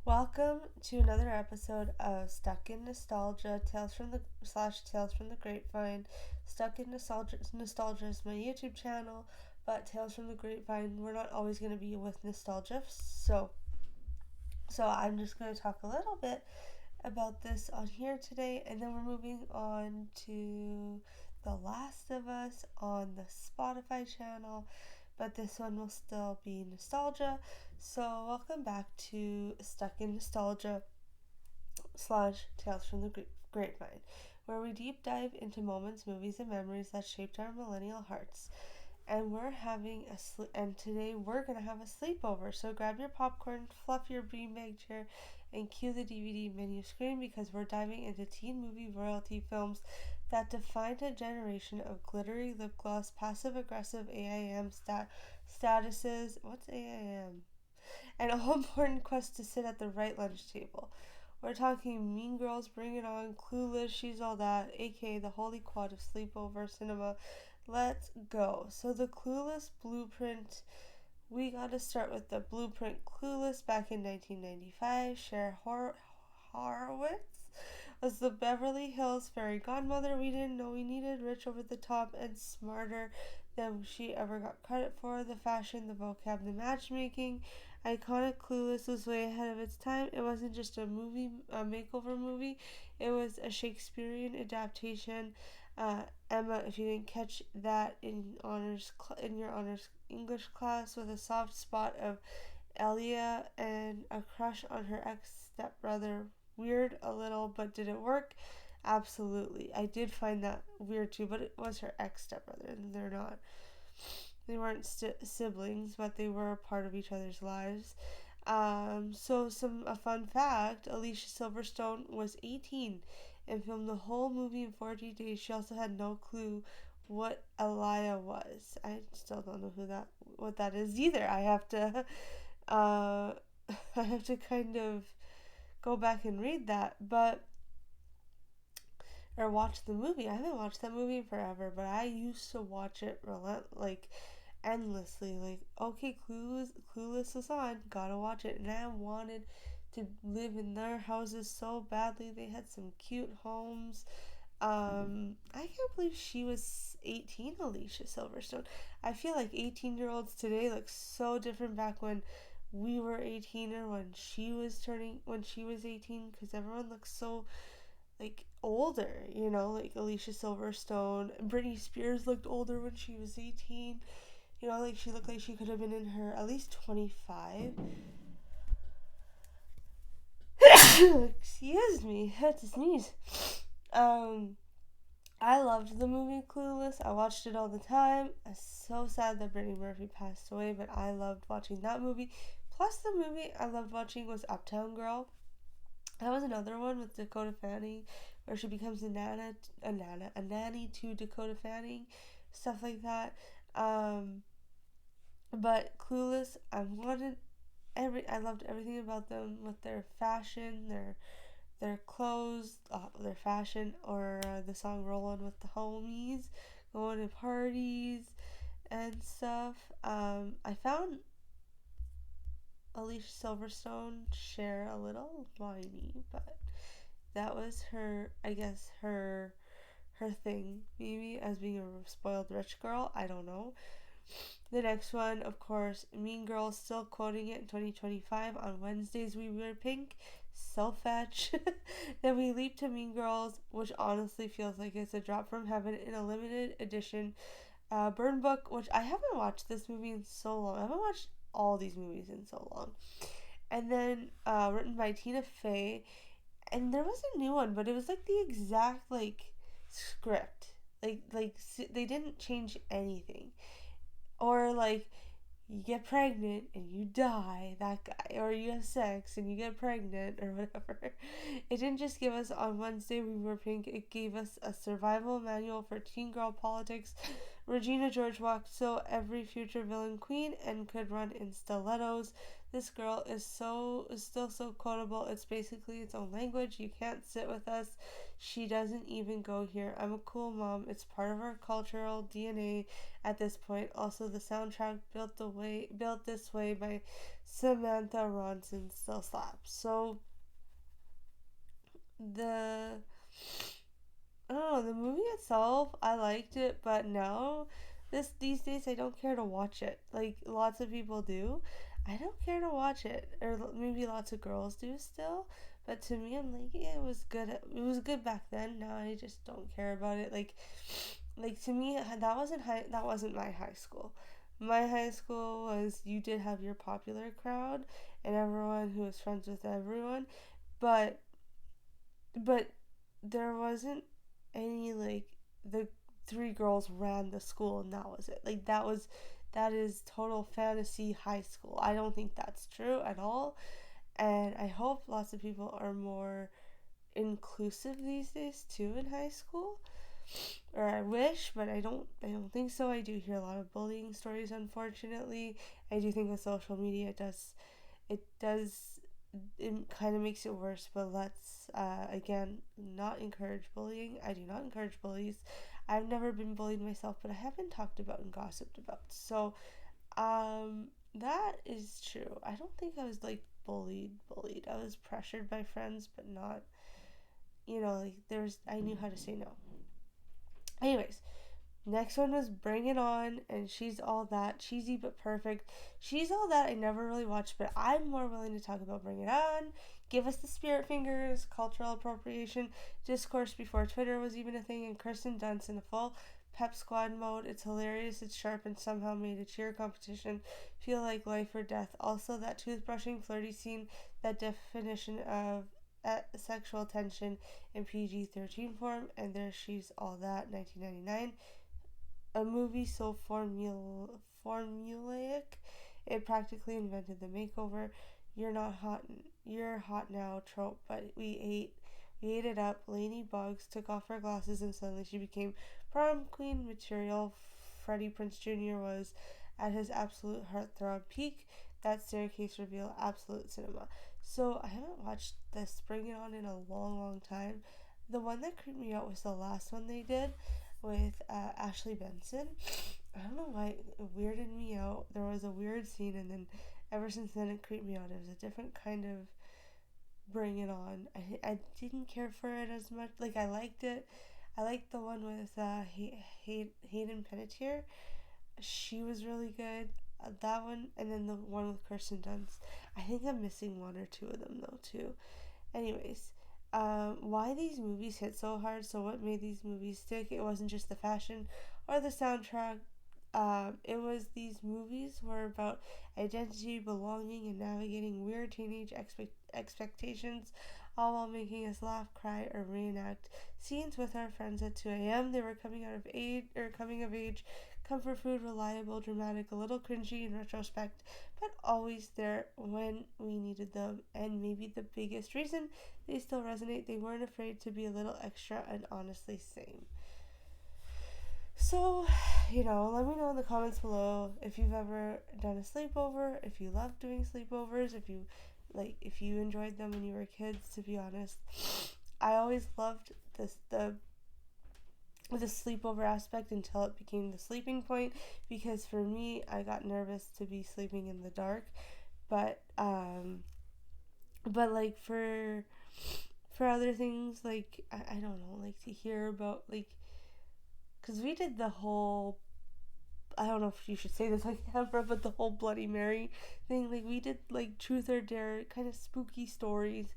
Welcome to another episode of Stuck in Nostalgia, Tales from the Grapevine. Stuck in Nostalgia is my YouTube channel, but Tales from the Grapevine, we're not always going to be with nostalgia. So I'm just going to talk a little bit about this on here today, and then we're moving on to The Last of Us on the Spotify channel, but this one will still be nostalgia. So welcome back to Stuck in Nostalgia / Tales from the Grapevine, where we deep dive into moments, movies, and memories that shaped our millennial hearts. And today we're gonna have a sleepover. So grab your popcorn, fluff your beanbag chair, and cue the DVD menu screen because we're diving into teen movie royalty films that defined a generation of glittery lip gloss, passive aggressive AIM statuses. What's AIM? And all important quest to sit at the right lunch table. We're talking Mean Girls, Bring It On, Clueless, She's All That, aka the holy quad of sleepover cinema. Let's go. So the Clueless blueprint, we gotta start with the blueprint. Clueless back in 1995, Horowitz was the Beverly Hills fairy godmother we didn't know we needed, rich, over the top, and smarter than she ever got credit for. The fashion, the vocab, the matchmaking. Iconic. Clueless was way ahead of its time. It wasn't just a makeover movie. It was a Shakespearean adaptation. Emma, if you didn't catch that in your honors English class, with a soft spot of Elia and a crush on her ex stepbrother. Weird a little, but did it work? Absolutely. I did find that weird too, but it was her ex stepbrother, and they weren't siblings, but they were a part of each other's lives. A fun fact: Alicia Silverstone was 18 and filmed the whole movie in 40 days. She also had no clue what Elia was. I still don't know what that is either. Uh, I have to kind of go back and read that, but or watch the movie. I haven't watched that movie in forever, but I used to watch it endlessly. Like, okay, Clueless was on, gotta watch it, and I wanted to live in their houses so badly. They had some cute homes. I can't believe she was 18, Alicia Silverstone. I feel like 18-year-olds today look so different back when we were 18 or when she was 18, because everyone looks so like older, like Alicia Silverstone. Britney Spears looked older when she was 18. Like she looked like she could have been in her at least 25. Excuse me, I had to sneeze. Um, I loved the movie Clueless. I watched it all the time. I'm so sad that Brittany Murphy passed away, but I loved watching that movie. Plus, the movie I loved watching was Uptown Girl. That was another one with Dakota Fanning, where she becomes a nanny to Dakota Fanning, stuff like that. But Clueless, I loved everything about them, with their fashion, their clothes, their fashion, or the song "Rollin' with the Homies," going to parties and stuff. I found Alicia Silverstone share a little whiny, but that was her thing, maybe, as being a spoiled rich girl. I don't know. The next one, of course, Mean Girls, still quoting it in 2025. On Wednesdays we wear pink. So fetch. Then we leap to Mean Girls, which honestly feels like it's a drop from heaven, in a limited edition Burn Book, which I haven't watched this movie in so long. I haven't watched all these movies in so long. And then written by Tina Fey. And there was a new one, but it was like the exact script. They didn't change anything. Or you get pregnant and you die, that guy. Or you have sex and you get pregnant, or whatever. It didn't just give us On Wednesday We Were Pink, it gave us a survival manual for teen girl politics. Regina George walked so every future villain queen and could run in stilettos. This girl is still so quotable. It's basically its own language. You can't sit with us. She doesn't even go here. I'm a cool mom. It's part of our cultural DNA at this point. Also, the soundtrack built this way by Samantha Ronson still slaps. So the I don't know, the movie itself, I liked it, but now these days I don't care to watch it. Like lots of people do. I don't care to watch it, or maybe lots of girls do still. But to me, I'm like, yeah, it was good. It was good back then. Now I just don't care about it. Like to me, that wasn't high. That wasn't my high school. My high school was you did have your popular crowd and everyone who was friends with everyone, but but there wasn't any like the three girls ran the school and that was it. Like that is total fantasy high school. I don't think that's true at all. And I hope lots of people are more inclusive these days too in high school. Or I wish, but I don't think so. I do hear a lot of bullying stories unfortunately. I do think with social media it does it kind of makes it worse, but let's again not encourage bullying. I do not encourage bullies. I've never been bullied myself, but I have been talked about and gossiped about. So that is true. I don't think I was like bullied. I was pressured by friends, but not, like there's I knew how to say no. Anyways, next one was Bring It On, and She's All That, cheesy but perfect. She's All That I never really watched, but I'm more willing to talk about Bring It On. Give Us the Spirit Fingers, cultural appropriation, discourse before Twitter was even a thing, and Kirsten Dunst in a full pep squad mode. It's hilarious, it's sharp, and somehow made a cheer competition feel like life or death. Also, that toothbrushing flirty scene, that definition of sexual tension in PG-13 form, and there She's All That, 1999, a movie so formulaic it practically invented the makeover. You're not hot, you're hot now trope, but we ate it up. Lainey Boggs took off her glasses and suddenly she became prom queen material. Freddie Prinze Jr. was at his absolute heartthrob peak. That staircase reveal, absolute cinema. So I haven't watched this Bring It On in a long, long time. The one that creeped me out was the last one they did with Ashley Benson. I don't know why it weirded me out. There was a weird scene, and then ever since then it creeped me out. It was a different kind of Bring It On. I didn't care for it as much. Like I liked it. I liked the one with Hayden Panettiere. She was really good. That one, and then the one with Kirsten Dunst. I think I'm missing one or two of them though too. Anyways, why these movies hit so hard. So what made these movies stick? It wasn't just the fashion or the soundtrack. It was these movies were about identity, belonging, and navigating weird teenage expectations, all while making us laugh, cry, or reenact scenes with our friends at 2 a.m. They were coming of age, comfort food, reliable, dramatic, a little cringy in retrospect, but always there when we needed them. And maybe the biggest reason they still resonate, they weren't afraid to be a little extra and honestly same. So, let me know in the comments below if you've ever done a sleepover, if you love doing sleepovers, if you enjoyed them when you were kids. To be honest, I always loved the sleepover aspect until it became the sleeping point, because for me, I got nervous to be sleeping in the dark. But like for other things, like I don't know, like to hear about like, because we did the whole, I don't know if you should say this on camera, but the whole Bloody Mary thing, like we did like truth or dare kind of spooky stories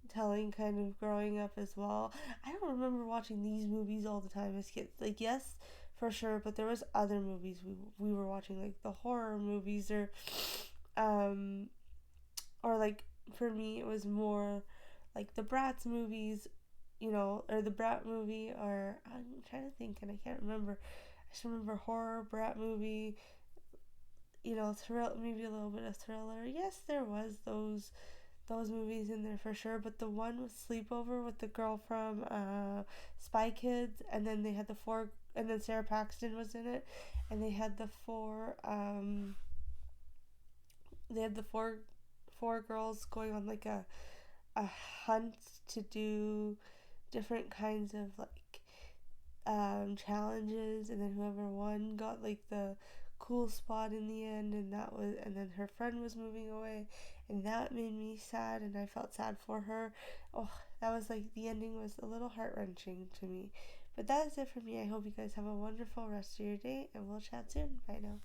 telling kind of growing up as well. I don't remember watching these movies all the time as kids. Like yes, for sure, but there was other movies we were watching, like the horror movies, um or like for me it was more like the Bratz movies, or the Brat movie, or I'm trying to think and I can't remember. I just remember horror, Brat movie, thrill, maybe a little bit of thriller. Yes, there was those movies in there for sure, but the one with Sleepover with the girl from Spy Kids, and then they had the four, and then Sarah Paxton was in it, and they had the four girls going on like a hunt to do different kinds of like challenges, and then whoever won got like the cool spot in the end, and then her friend was moving away, and that made me sad, and I felt sad for her. Oh, that was like, the ending was a little heart-wrenching to me. But that is it for me. I hope you guys have a wonderful rest of your day, and we'll chat soon. Bye now.